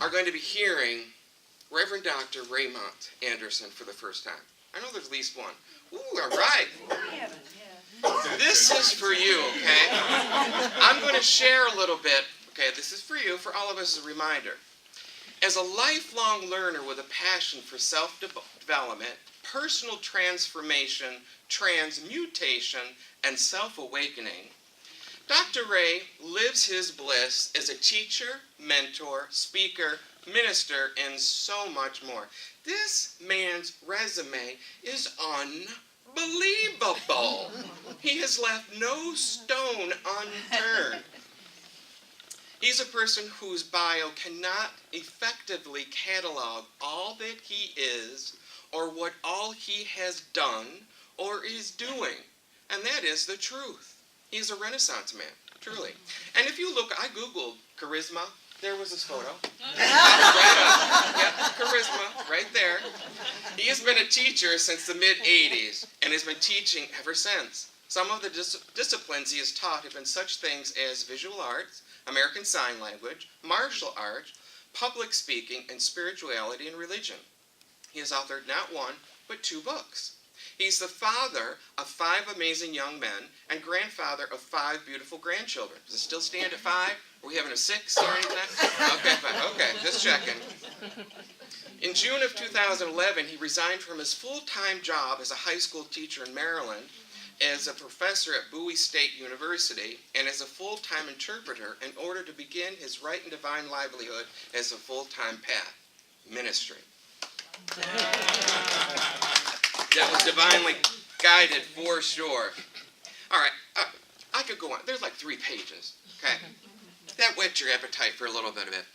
are going to be hearing Reverend Dr. Raymont Anderson for the first time. I know there's at least one. Ooh, all right. This is for you, okay? I'm going to share a little bit. Okay, this is for you, for all of us as a reminder. As a lifelong learner with a passion for self-development, personal transformation, transmutation, and self-awakening, Dr. Ray lives his bliss as a teacher, mentor, speaker, minister, and so much more. This man's resume is unbelievable. He has left no stone unturned. He's a person whose bio cannot effectively catalog all that he is or what all he has done or is doing. And that is the truth. He's a Renaissance man, truly. And if you look, I Googled charisma. There was his photo. Yeah, charisma, right there. He has been a teacher since the mid-'80s and has been teaching ever since. Some of the disciplines he has taught have been such things as visual arts, American Sign Language, martial arts, public speaking, and spirituality and religion. He has authored not one, but 2 books. He's the father of 5 amazing young men and grandfather of 5 beautiful grandchildren. Does it still stand at 5? Are we having a 6 or anything? Okay, fine. Okay, just checking. In June of 2011, he resigned from his full-time job as a high school teacher in Maryland, as a professor at Bowie State University, and as a full-time interpreter in order to begin his right and divine livelihood as a full-time path, ministry. That was divinely guided for sure. All right, I could go on. There's like 3 pages, okay? That whet your appetite for a little bit of it.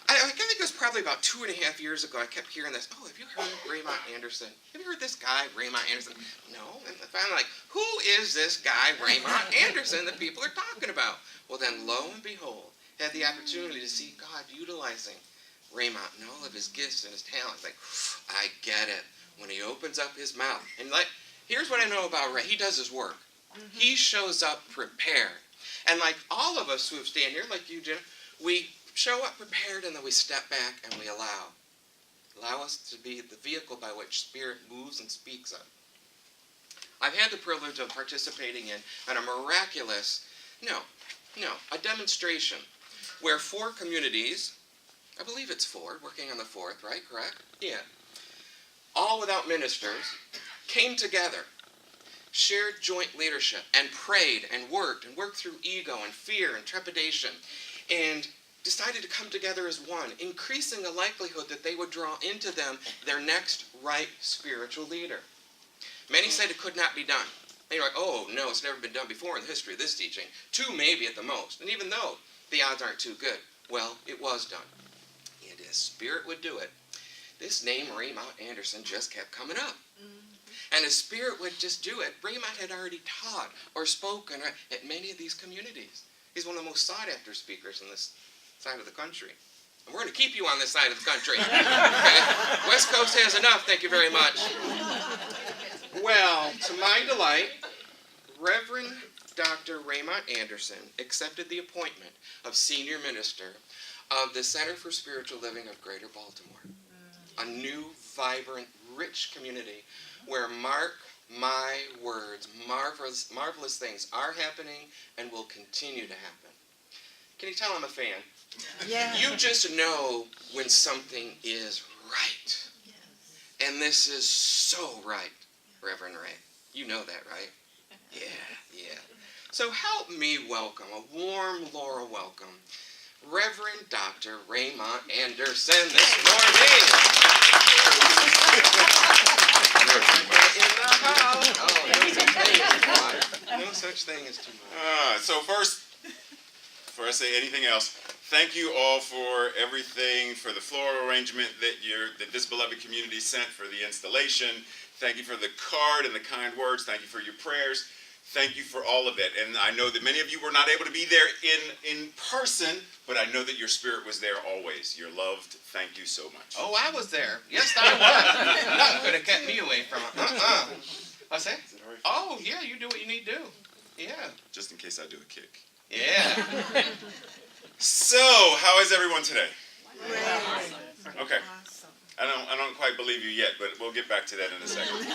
I think it was probably about 2.5 years ago, I kept hearing this, oh, have you heard of Raymont Anderson? Have you heard this guy, Raymont Anderson? No. And finally, like, who is this guy, Raymont Anderson, that people are talking about? Well, then, lo and behold, had the opportunity to see God utilizing Raymont and all of his gifts and his talents. Like, I get it. When he opens up his mouth. And like, here's what I know about Ray. He does his work. He shows up prepared. And like all of us who have stand here, like you, Jim, we show up prepared and then we step back and we allow us to be the vehicle by which Spirit moves and speaks of. I've had the privilege of participating in a miraculous, a demonstration where 4 communities, I believe it's 4, working on the 4th, right? Correct? Yeah. All without ministers, came together, shared joint leadership, and prayed and worked through ego and fear and trepidation, and decided to come together as one, increasing the likelihood that they would draw into them their next right spiritual leader. Many said it could not be done. And you're like, oh, no, it's never been done before in the history of this teaching. 2 maybe at the most. And even though the odds aren't too good, well, it was done. And as Spirit would do it, this name, Raymont Anderson, just kept coming up. And as Spirit would just do it, Raymont had already taught or spoken at many of these communities. He's one of the most sought-after speakers in this side of the country. And we're going to keep you on this side of the country. Okay? West Coast has enough, thank you very much. Well, to my delight, Reverend Dr. Raymont Anderson accepted the appointment of Senior Minister of the Center for Spiritual Living of Greater Baltimore. A new, vibrant, rich community where, mark my words, marvelous things are happening and will continue to happen. Can you tell I'm a fan? Yeah. You just know when something is right. Yes. And this is so right, Reverend Ray. You know that, right? Yeah. So help me welcome, a warm Laurel welcome, Reverend Dr. Raymont Anderson this morning. In the house. Oh, no such thing as too much. So first, before I say anything else, thank you all for everything, for the floral arrangement that this beloved community sent for the installation. Thank you for the card and the kind words. Thank you for your prayers. Thank you for all of it. And I know that many of you were not able to be there in person, but I know that your spirit was there always. You're loved. Thank you so much. Oh, I was there. Yes, I was. Nothing could have kept me away from it. What's that? Is it all right? Oh, yeah, you do what you need to do. Yeah. Just in case I do a kick. Yeah. So, how is everyone today? Okay. I don't quite believe you yet, but we'll get back to that in a second.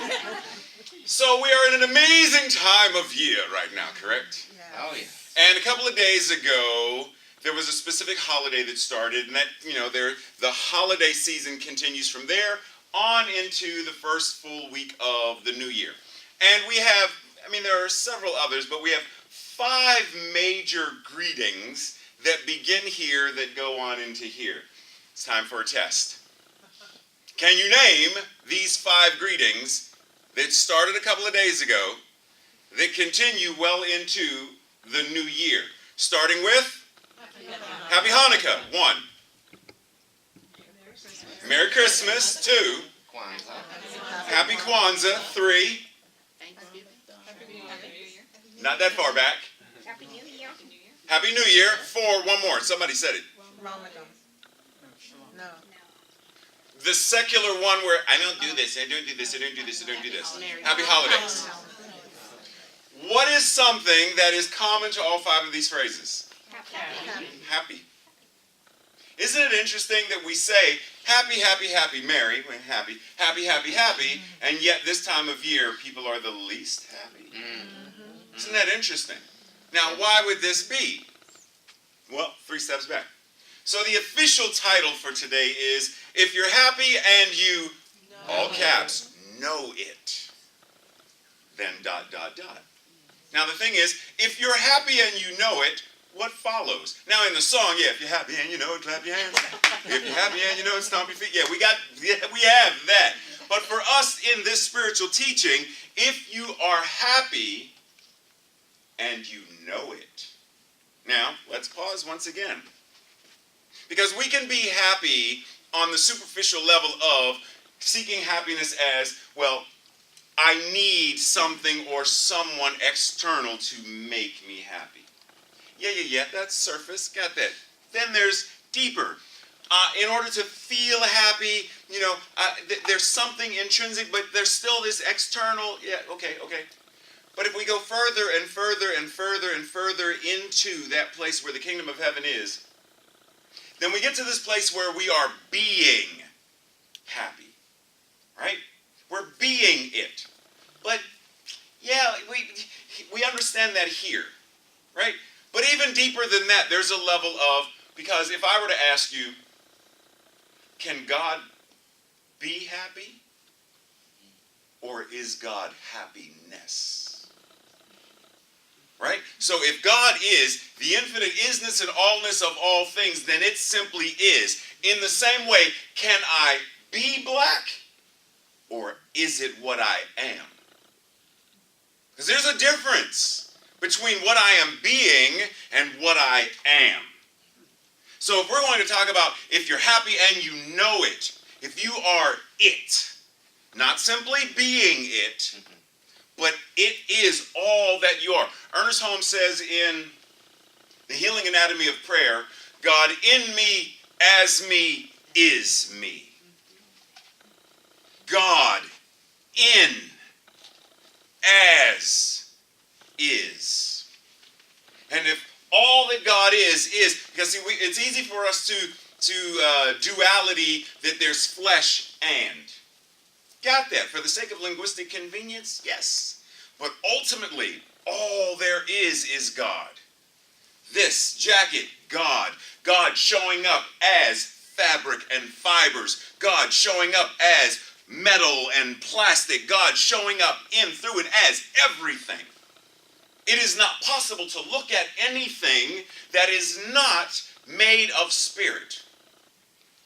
So we are in an amazing time of year right now, correct? Oh, yeah. And a couple of days ago, there was a specific holiday that started, and that, the holiday season continues from there on into the first full week of the new year. And we have, there are several others, but we have 5 major greetings that begin here that go on into here. It's time for a test. Can you name these 5 greetings that started a couple of days ago that continue well into the new year? Starting with Happy Hanukkah, 1. Merry Christmas, 2. Happy Kwanzaa, 3. Not that far back. Happy New Year. Happy New Year, 4. One more. Somebody said it. Ramadan. No. The secular one where I don't do this, I don't do this, I don't do this, I don't do this. Happy holidays. What is something that is common to all 5 of these phrases? Happy. Isn't it interesting that we say happy, happy, happy, merry, when happy, happy, happy, happy, and yet this time of year people are the least happy? Isn't that interesting? Now, why would this be? Well, 3 steps back. So the official title for today is, if you're happy and you, all caps, know it, then ... Now the thing is, if you're happy and you know it, what follows? Now in the song, if you're happy and you know it, clap your hands. If you're happy and you know it, stomp your feet. We have that. But for us in this spiritual teaching, if you are happy and you know it. Now, let's pause once again. Because we can be happy on the superficial level of seeking happiness as, well, I need something or someone external to make me happy. Yeah, that's surface, got that. Then there's deeper. In order to feel happy, there's something intrinsic, but there's still this external, okay. But if we go further and further and further and further into that place where the kingdom of heaven is, then we get to this place where we are being happy, right? We're being it. But, we understand that here, right? But even deeper than that, there's a level of, because if I were to ask you, can God be happy? Or is God happiness? Right? So if God is the infinite isness and allness of all things, then it simply is. In the same way, can I be black? Or is it what I am? Because there's a difference between what I am being and what I am. So if we're going to talk about if you're happy and you know it, if you are it, not simply being it, but it is all that you are. Ernest Holmes says in The Healing Anatomy of Prayer, God in me, as me, is me. God in, as, is. And if all that God is, because see, it's easy for us to duality that there's flesh and. Got that? For the sake of linguistic convenience, yes. But ultimately, all there is God. This jacket, God. God showing up as fabric and fibers. God showing up as metal and plastic. God showing up in, through, and as everything. It is not possible to look at anything that is not made of spirit.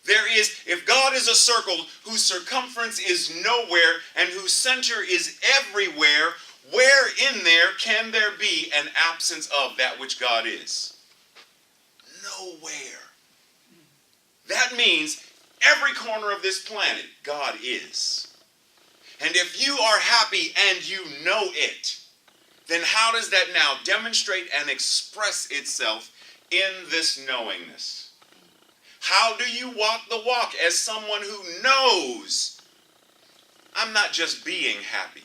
There is, if God is a circle whose circumference is nowhere and whose center is everywhere, where in there can there be an absence of that which God is? Nowhere. That means every corner of this planet, God is. And if you are happy and you know it, then how does that now demonstrate and express itself in this knowingness? How do you walk the walk as someone who knows I'm not just being happy?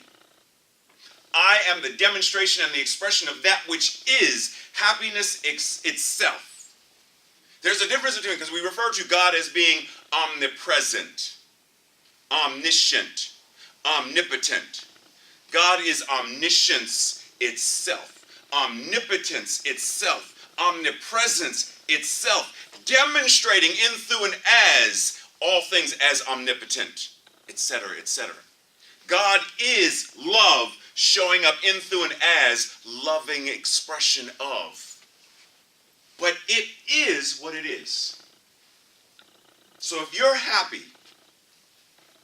I am the demonstration and the expression of that which is happiness itself. There's a difference between, because we refer to God as being omnipresent, omniscient, omnipotent. God is omniscience itself, omnipotence itself, omnipresence itself, demonstrating in, through, and as all things as omnipotent, etc., etc. God is love, showing up in, through, and as loving expression of. But it is what it is. So if you're happy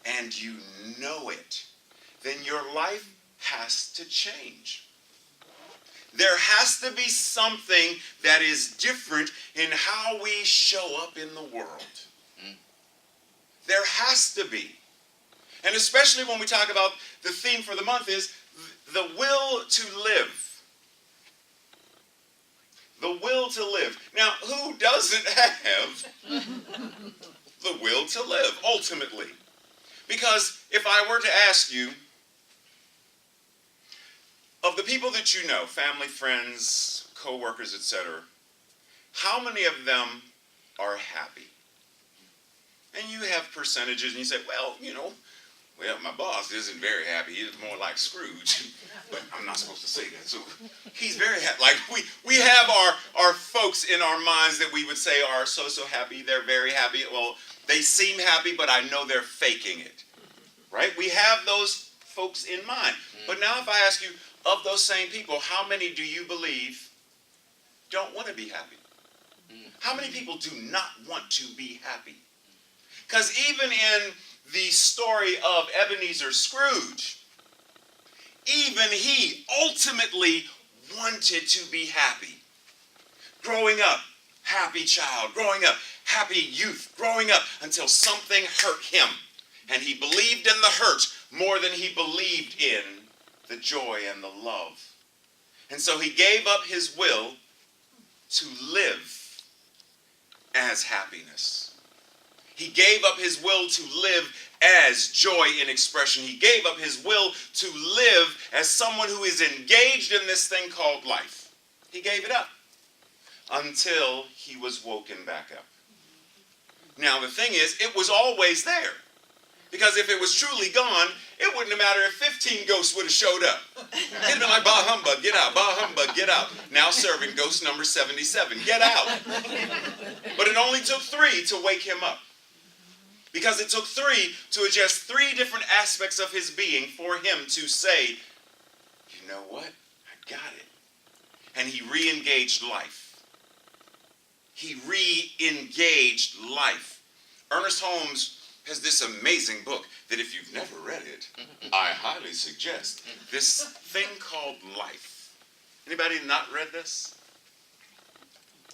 and you know it, then your life has to change. There has to be something that is different in how we show up in the world. There has to be. And especially when we talk about the theme for the month is the will to live. The will to live. Now, who doesn't have the will to live, ultimately? Because if I were to ask you, of the people that you know, family, friends, co-workers, etc., how many of them are happy? And you have percentages, and you say, well, my boss isn't very happy. He's more like Scrooge. But I'm not supposed to say that. So he's very happy. Like we have our folks in our minds that we would say are so happy. They're very happy. Well, they seem happy, but I know they're faking it. Right? We have those folks in mind. But now if I ask you, of those same people, how many do you believe don't want to be happy? How many people do not want to be happy? Because even in the story of Ebenezer Scrooge, even he ultimately wanted to be happy. Growing up, happy child. Growing up, happy youth. Growing up until something hurt him. And he believed in the hurt more than he believed in the joy and the love. And so he gave up his will to live as happiness. He gave up his will to live as joy in expression. He gave up his will to live as someone who is engaged in this thing called life. He gave it up until he was woken back up. Now the thing is, it was always there. Because if it was truly gone, it wouldn't have mattered if 15 ghosts would have showed up. It'd have been like, bah humbug, get out, bah humbug, get out. Now serving ghost number 77, get out. But it only took 3 to wake him up. Because it took 3 to adjust 3 different aspects of his being for him to say, you know what, I got it. And he re-engaged life. He re-engaged life. Ernest Holmes has this amazing book that if you've never read it, I highly suggest. This thing called Life. Anybody not read this?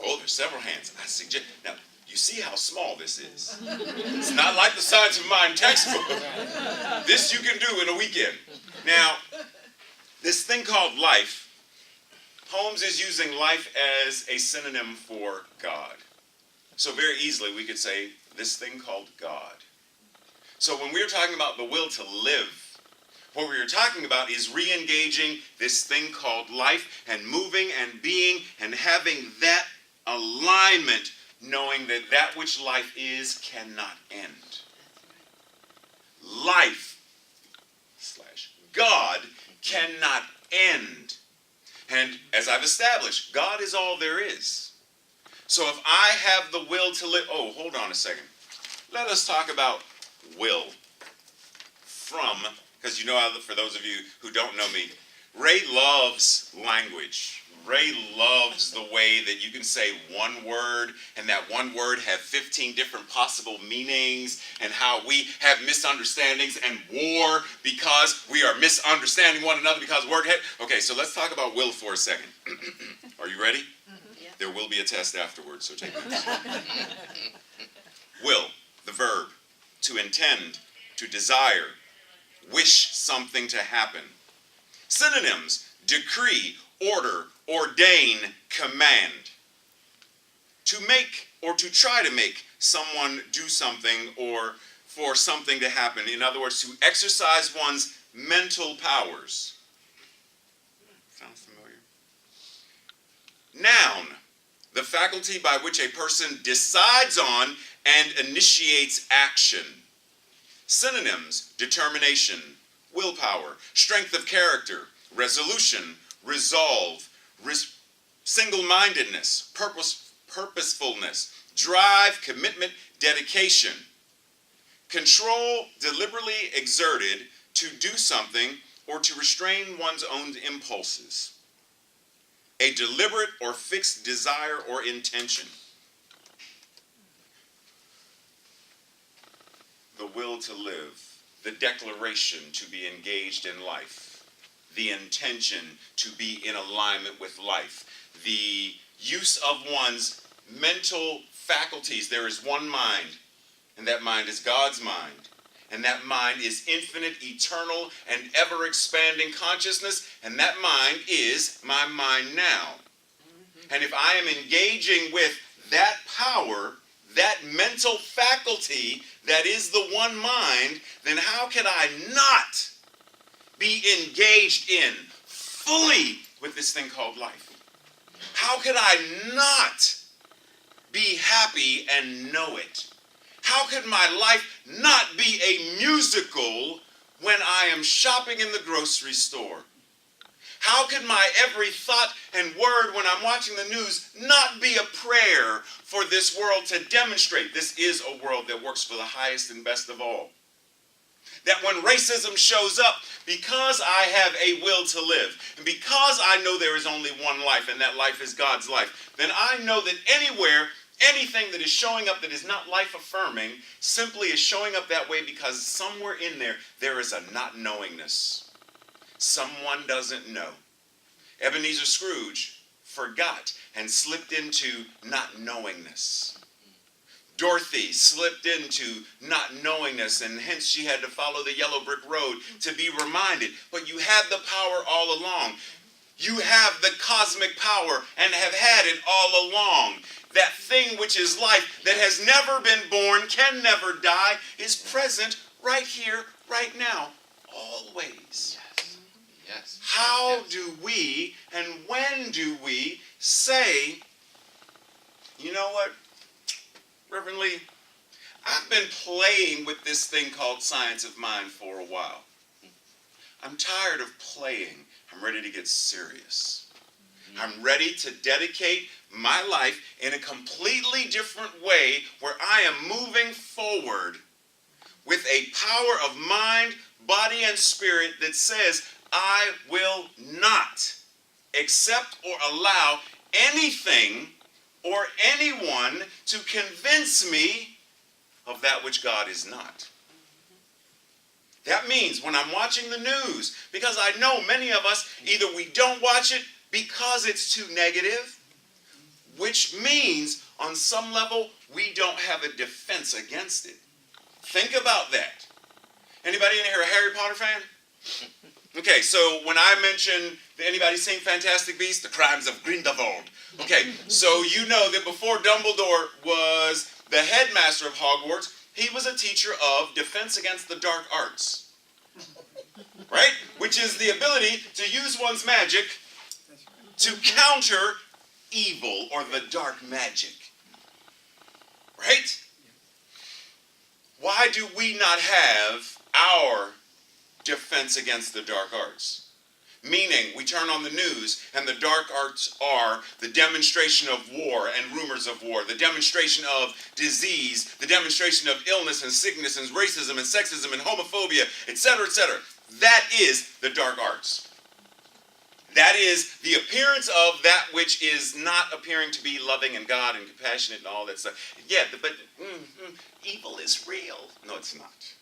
Oh, there's several hands. I suggest. Now, you see how small this is. It's not like the Science of Mind textbook. This you can do in a weekend. Now, this thing called life, Holmes is using life as a synonym for God. So very easily we could say this thing called God. So when we're talking about the will to live, what we're talking about is re-engaging this thing called life and moving and being and having that alignment, knowing that that which life is cannot end. Life / God cannot end. And as I've established, God is all there is. So if I have the will to live, oh, hold on a second. Let us talk about will from, because you know, for those of you who don't know me, Ray loves language. Ray loves the way that you can say one word and that one word have 15 different possible meanings, and how we have misunderstandings and war because we are misunderstanding one another because of word. Okay, so let's talk about will for a second. Are you ready? Yeah. There will be a test afterwards, so take notes. Will, the verb, to intend, to desire, wish something to happen. Synonyms: decree, order, ordain, command. To make or to try to make someone do something or for something to happen. In other words, to exercise one's mental powers. Sounds familiar? Noun, the faculty by which a person decides on and initiates action. Synonyms: determination, willpower, strength of character, resolution, resolve, single-mindedness, purposefulness, drive, commitment, dedication. Control deliberately exerted to do something or to restrain one's own impulses. A deliberate or fixed desire or intention. The will to live, the declaration to be engaged in life, the intention to be in alignment with life, the use of one's mental faculties. There is one mind, and that mind is God's mind. And that mind is infinite, eternal, and ever-expanding consciousness, and that mind is my mind now. And if I am engaging with that power, that mental faculty that is the one mind, then how can I not be engaged in fully with this thing called life? How could I not be happy and know it? How could my life not be a musical when I am shopping in the grocery store? How could my every thought and word when I'm watching the news not be a prayer for this world to demonstrate this is a world that works for the highest and best of all? That when racism shows up, because I have a will to live, and because I know there is only one life and that life is God's life, then I know that anywhere, anything that is showing up that is not life-affirming simply is showing up that way because somewhere in there, there is a not knowingness. Someone doesn't know. Ebenezer Scrooge forgot and slipped into not knowingness. Dorothy slipped into not knowingness, and hence she had to follow the yellow brick road to be reminded. But you had the power all along. You have the cosmic power and have had it all along. That thing which is life, that has never been born, can never die, is present right here, right now, always. Yes. How Yes. do we and when do we say, you know what, Reverend Lee, I've been playing with this thing called science of mind for a while. I'm tired of playing. I'm ready to get serious. I'm ready to dedicate my life in a completely different way where I am moving forward with a power of mind, body, and spirit that says, I will not accept or allow anything or anyone to convince me of that which God is not. That means when I'm watching the news, because I know many of us, either we don't watch it because it's too negative, which means on some level we don't have a defense against it. Think about that. Anybody in here a Harry Potter fan? Okay, so when I mention, anybody seen Fantastic Beasts? The Crimes of Grindelwald. Okay, so you know that before Dumbledore was the headmaster of Hogwarts, he was a teacher of defense against the dark arts. Right? Which is the ability to use one's magic to counter evil or the dark magic. Right? Why do we not have our defense against the dark arts? Meaning, we turn on the news, and the dark arts are the demonstration of war and rumors of war, the demonstration of disease, the demonstration of illness and sickness and racism and sexism and homophobia, etc., etc. That is the dark arts. That is the appearance of that which is not appearing to be loving and God and compassionate and all that stuff. Yeah, but evil is real. No, it's not.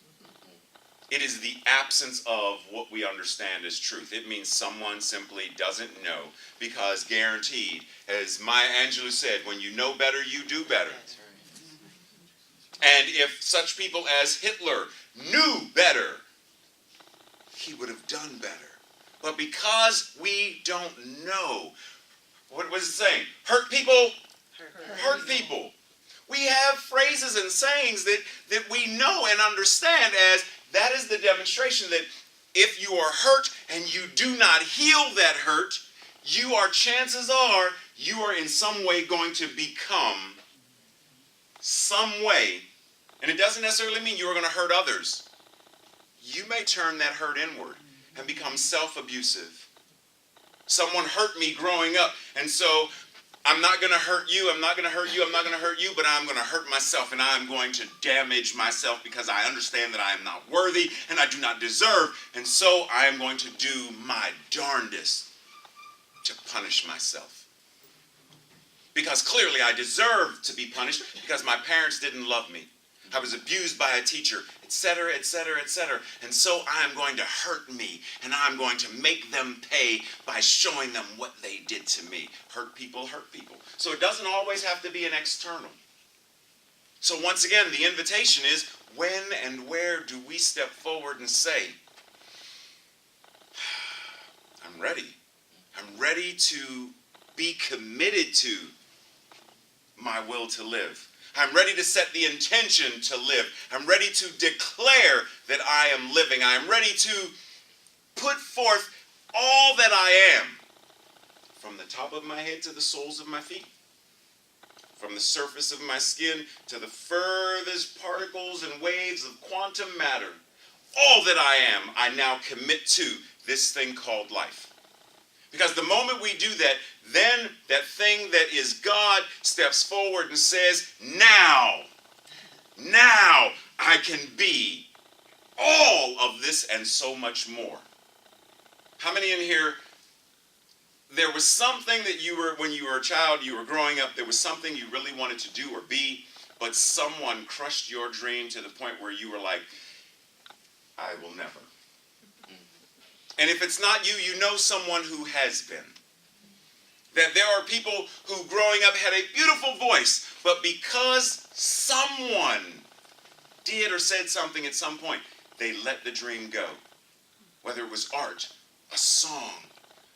It is the absence of what we understand as truth. It means someone simply doesn't know, because guaranteed, as Maya Angelou said, when you know better, you do better. That's right. And if such people as Hitler knew better, he would have done better. But because we don't know, what was it saying? Hurt people, hurt people. We have phrases and sayings that we know and understand as that is the demonstration that if you are hurt and you do not heal that hurt, you are, chances are, you are in some way going to become some way, and it doesn't necessarily mean you are going to hurt others. You may turn that hurt inward and become self-abusive. Someone hurt me growing up, and so I'm not going to hurt you, I'm not going to hurt you, I'm not going to hurt you, but I'm going to hurt myself, and I'm going to damage myself because I understand that I am not worthy and I do not deserve, and so I am going to do my darndest to punish myself. Because clearly I deserve to be punished because my parents didn't love me. I was abused by a teacher, etc., etc., etc. And so I am going to hurt me, and I'm going to make them pay by showing them what they did to me. Hurt people hurt people. So it doesn't always have to be an external. So once again, the invitation is, when and where do we step forward and say, I'm ready. I'm ready to be committed to my will to live. I'm ready to set the intention to live. I'm ready to declare that I am living. I'm ready to put forth all that I am, from the top of my head to the soles of my feet, from the surface of my skin to the furthest particles and waves of quantum matter. All that I am, I now commit to this thing called life. Because the moment we do that, then that thing that is God steps forward and says, now I can be all of this and so much more. How many in here, there was something that you were, when you were a child, you were growing up, there was something you really wanted to do or be, but someone crushed your dream to the point where you were like, I will never. And if it's not you, you know someone who has been. That there are people who growing up had a beautiful voice, but because someone did or said something at some point, they let the dream go. Whether it was art, a song,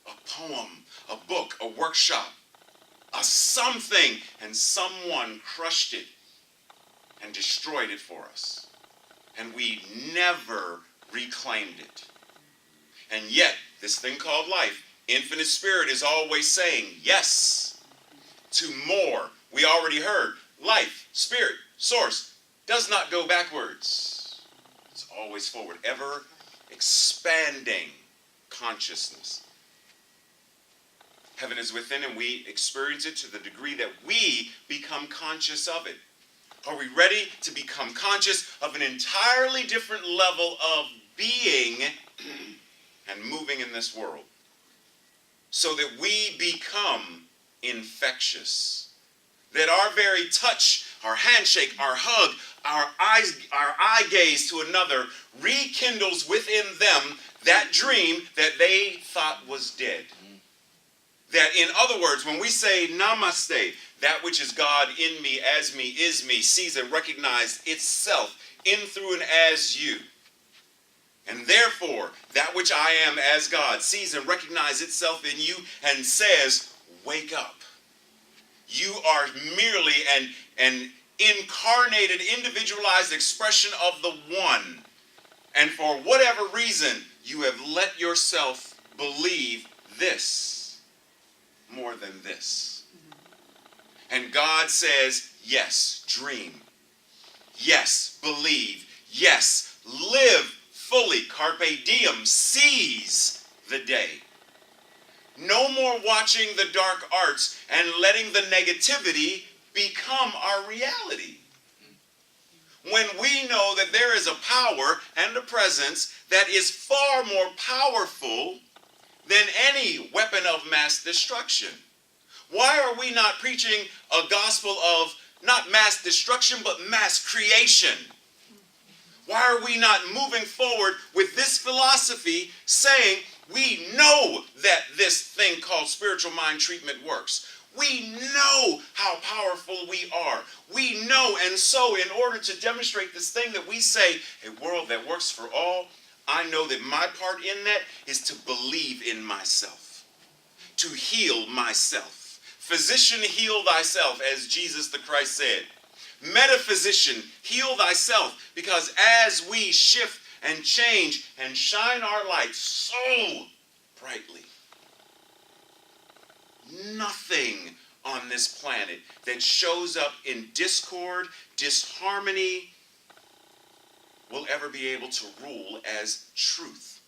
a poem, a book, a workshop, a something, and someone crushed it and destroyed it for us. And we never reclaimed it. And yet, this thing called life, Infinite Spirit is always saying yes to more. We already heard, life, spirit, source, does not go backwards. It's always forward, ever expanding consciousness. Heaven is within, and we experience it to the degree that we become conscious of it. Are we ready to become conscious of an entirely different level of being and moving in this world, so that we become infectious, that our very touch, our handshake, our hug, our eye gaze to another rekindles within them that dream that they thought was dead. That, in other words, when we say namaste, that which is God in me, as me, is me, sees and recognizes itself in, through, and as you. And therefore, that which I am as God sees and recognizes itself in you and says, wake up. You are merely an incarnated, individualized expression of the one. And for whatever reason, you have let yourself believe this more than this. And God says, yes, dream. Yes, believe. Yes, live fully. Carpe diem, seize the day. No more watching the dark arts and letting the negativity become our reality. When we know that there is a power and a presence that is far more powerful than any weapon of mass destruction. Why are we not preaching a gospel of not mass destruction but mass creation? Why are we not moving forward with this philosophy saying we know that this thing called spiritual mind treatment works? We know how powerful we are. We know, and so in order to demonstrate this thing that we say, a world that works for all, I know that my part in that is to believe in myself, to heal myself. Physician, heal thyself, as Jesus the Christ said. Metaphysician, heal thyself, because as we shift and change and shine our light so brightly, nothing on this planet that shows up in discord, disharmony, will ever be able to rule as truth.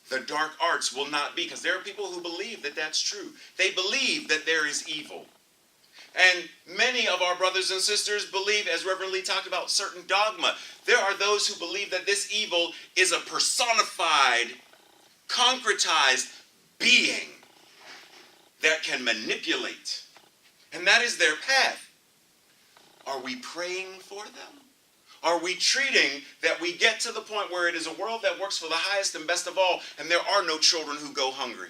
The dark arts will not be, because there are people who believe that that's true. They believe that there is evil. And many of our brothers and sisters believe, as Reverend Lee talked about, certain dogma. There are those who believe that this evil is a personified, concretized being that can manipulate. And that is their path. Are we praying for them? Are we treating that we get to the point where it is a world that works for the highest and best of all, and there are no children who go hungry?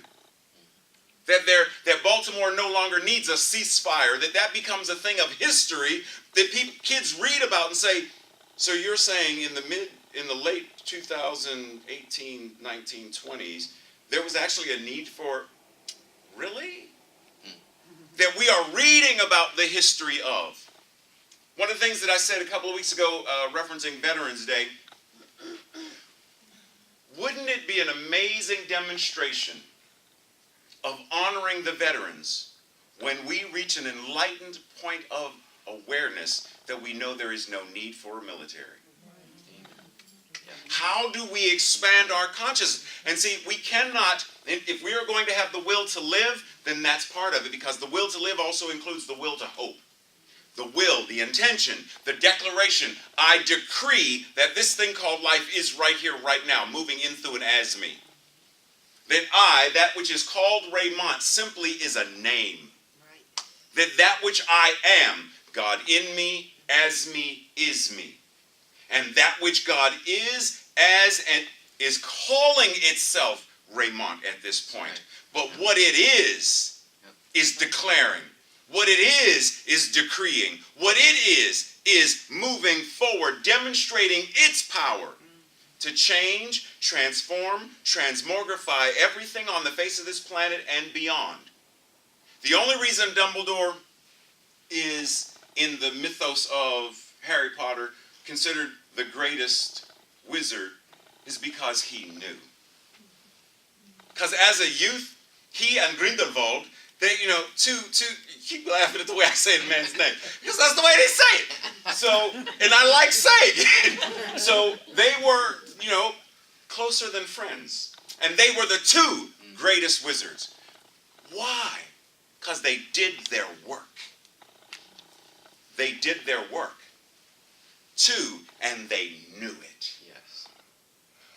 That Baltimore no longer needs a ceasefire, that becomes a thing of history that kids read about and say, so you're saying in the late 2018, 1920s, there was actually a need for, really? That we are reading about the history of. One of the things that I said a couple of weeks ago, referencing Veterans Day, wouldn't it be an amazing demonstration of honoring the veterans when we reach an enlightened point of awareness that we know there is no need for a military? How do we expand our consciousness? And see, we cannot, if we are going to have the will to live, then that's part of it, because the will to live also includes the will to hope. The will, the intention, the declaration. I decree that this thing called life is right here, right now, moving in, through, and as me. That I, that which is called Raymont, simply is a name. Right. That which I am, God in me, as me, is me. And that which God is, as, and is calling itself Raymont at this point. Right. But what it is declaring. What it is decreeing. What it is moving forward, demonstrating its power to change, transform, transmogrify everything on the face of this planet and beyond. The only reason Dumbledore is, in the mythos of Harry Potter, considered the greatest wizard is because he knew. Because as a youth, he and Grindelwald, they, keep laughing at the way I say the man's name, because that's the way they say it. So, and I like saying it. So they were, closer than friends. And they were the two greatest wizards. Why? Because they did their work. They did their work. Two, and they knew it. Yes.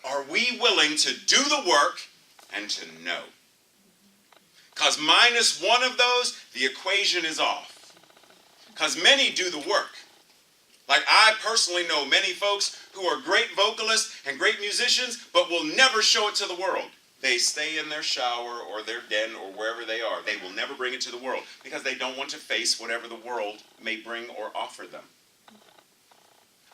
Are we willing to do the work and to know? Because minus one of those, the equation is off. Because many do the work. Like I personally know many folks who are great vocalists and great musicians, but will never show it to the world. They stay in their shower or their den or wherever they are. They will never bring it to the world because they don't want to face whatever the world may bring or offer them.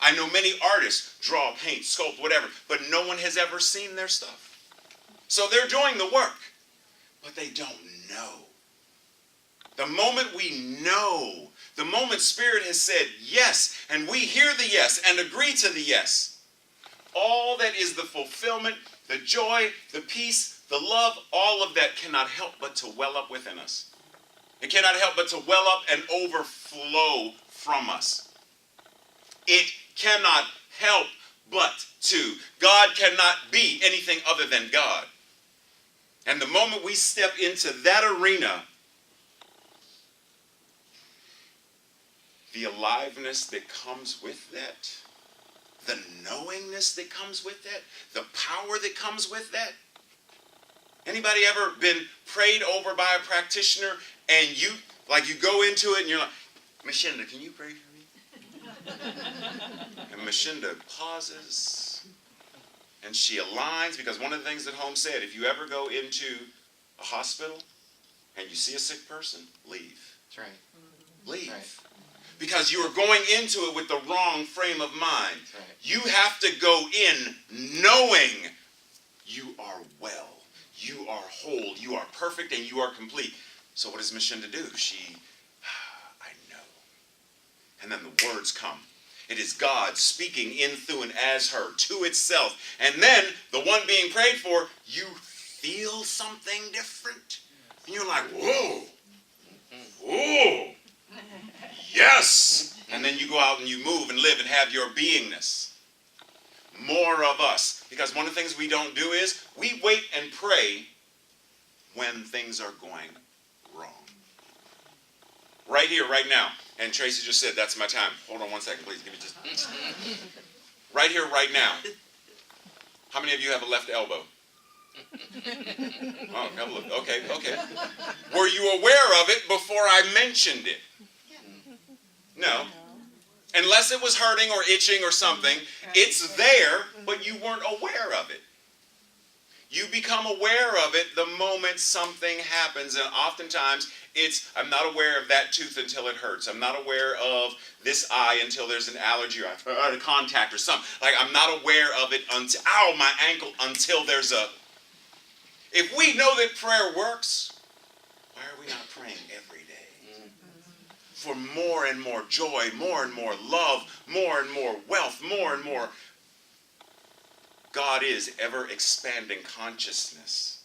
I know many artists draw, paint, sculpt, whatever, but no one has ever seen their stuff. So they're doing the work, but they don't know. The moment we know, the moment Spirit has said yes, and we hear the yes and agree to the yes, all that is the fulfillment, the joy, the peace, the love, all of that cannot help but to well up within us. It cannot help but to well up and overflow from us. It cannot help but to. God cannot be anything other than God. And the moment we step into that arena, the aliveness that comes with that, the knowingness that comes with that, the power that comes with that. Anybody ever been prayed over by a practitioner and you go into it and you're like, Mashinda, can you pray for me? And Mashinda pauses and she aligns, because one of the things that Holmes said, if you ever go into a hospital and you see a sick person, leave. That's right. Leave. Right. Because you are going into it with the wrong frame of mind. Right. You have to go in knowing you are well, you are whole, you are perfect, and you are complete. So what does Mashinda do? I know. And then the words come. It is God speaking in, through, and as her to itself. And then the one being prayed for, you feel something different. And you're like, whoa, whoa, yes. And then you go out and you move and live and have your beingness. More of us. Because one of the things we don't do is we wait and pray when things are going wrong. Right here, right now. And Tracy just said, that's my time. Hold on one second, please. Give me just... Right here, right now. How many of you have a left elbow? Oh, a couple of... Okay. Were you aware of it before I mentioned it? No. Unless it was hurting or itching or something, it's there, but you weren't aware of it. You become aware of it the moment something happens, and oftentimes it's, I'm not aware of that tooth until it hurts. I'm not aware of this eye until there's an allergy or a contact or something. Like, I'm not aware of it until, ow, my ankle, until there's a... If we know that prayer works, why are we not praying every day? For more and more joy, more and more love, more and more wealth, more and more... God is ever expanding consciousness.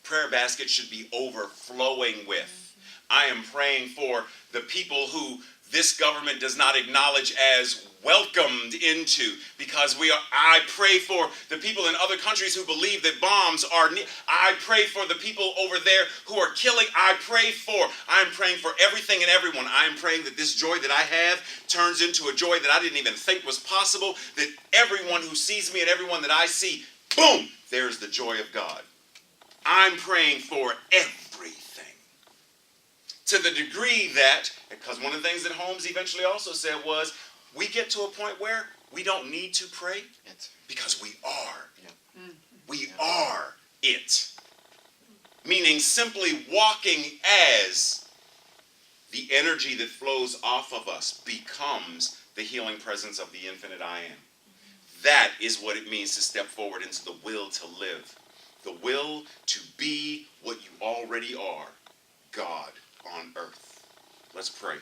Prayer basket should be overflowing with. I am praying for the people who this government does not acknowledge as welcomed into, because I pray for the people in other countries who believe that bombs are, I pray for the people over there who are killing, I'm praying for everything and everyone. I am praying that this joy that I have turns into a joy that I didn't even think was possible, that everyone who sees me and everyone that I see, boom, there's the joy of God. I'm praying for everything. To the degree that, because one of the things that Holmes eventually also said was, we get to a point where we don't need to pray because we are. Yeah. We are it. Meaning simply walking as the energy that flows off of us becomes the healing presence of the infinite I am. That is what it means to step forward into the will to live. The will to be what you already are, God on earth. Let's pray.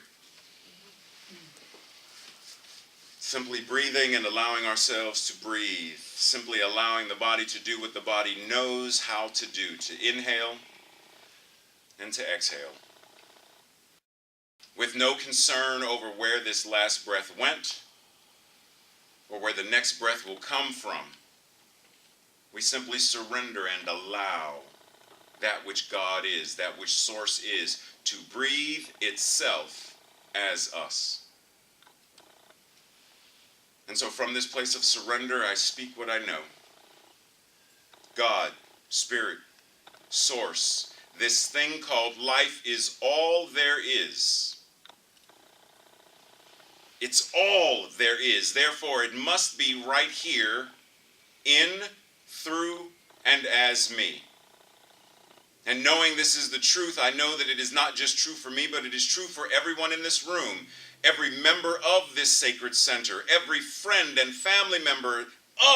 Simply breathing and allowing ourselves to breathe. Simply allowing the body to do what the body knows how to do. To inhale and to exhale. With no concern over where this last breath went or where the next breath will come from. We simply surrender and allow that which God is, that which Source is, to breathe itself as us. And so from this place of surrender, I speak what I know. God, Spirit, Source, this thing called life is all there is. It's all there is. Therefore, it must be right here, in, through, and as me. And knowing this is the truth, I know that it is not just true for me, but it is true for everyone in this room. Every member of this sacred center, every friend and family member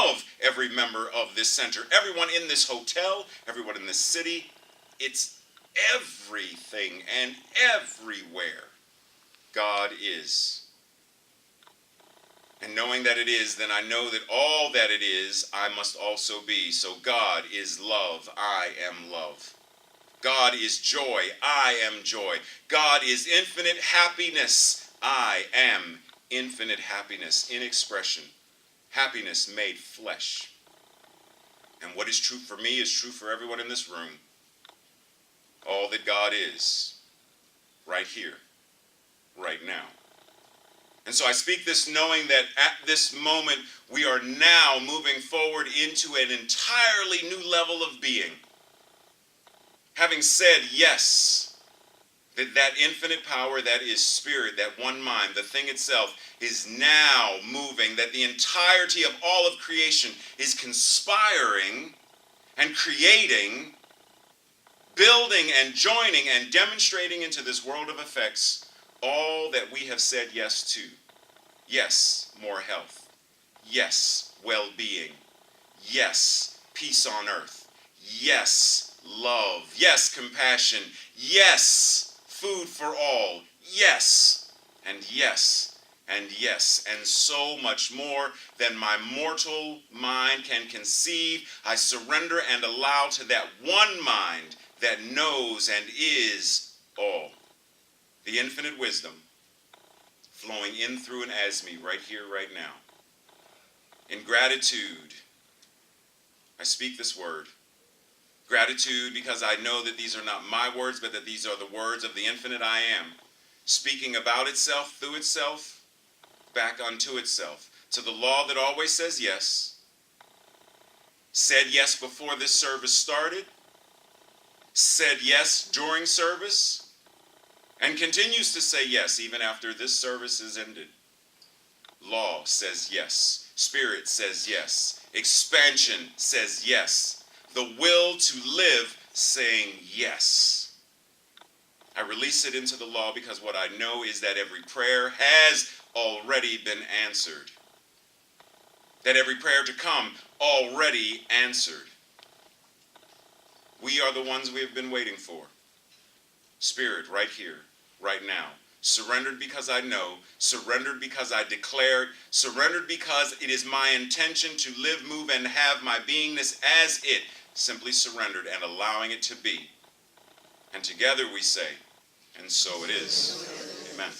of every member of this center, everyone in this hotel, everyone in this city, it's everything and everywhere God is. And knowing that it is, then I know that all that it is, I must also be. So God is love, I am love. God is joy, I am joy. God is infinite happiness, I am infinite happiness in expression. Happiness made flesh. And what is true for me is true for everyone in this room. All that God is, right here, right now. And so I speak this knowing that at this moment we are now moving forward into an entirely new level of being. Having said yes, that infinite power that is spirit, that one mind, the thing itself is now moving, that the entirety of all of creation is conspiring and creating, building and joining and demonstrating into this world of effects all that we have said yes to. Yes, more health. Yes, well-being. Yes, peace on earth. Yes, love. Yes, compassion. Yes, food for all. Yes, and yes, and yes, and so much more than my mortal mind can conceive. I surrender and allow to that one mind, that knows and is all. The infinite wisdom flowing in, through, and as me right here, right now. In gratitude, I speak this word. Gratitude because I know that these are not my words, but that these are the words of the infinite I am, speaking about itself, through itself, back unto itself, to the law that always says yes, said yes before this service started, said yes during service, and continues to say yes even after this service is ended. Law says yes. Spirit says yes. Expansion says yes. The will to live saying yes. I release it into the law because what I know is that every prayer has already been answered. That every prayer to come already answered. We are the ones we have been waiting for. Spirit, right here, right now. Surrendered because I know. Surrendered because I declared. Surrendered because it is my intention to live, move, and have my beingness as it. Simply surrendered and allowing it to be. And together we say, and so it is. Amen.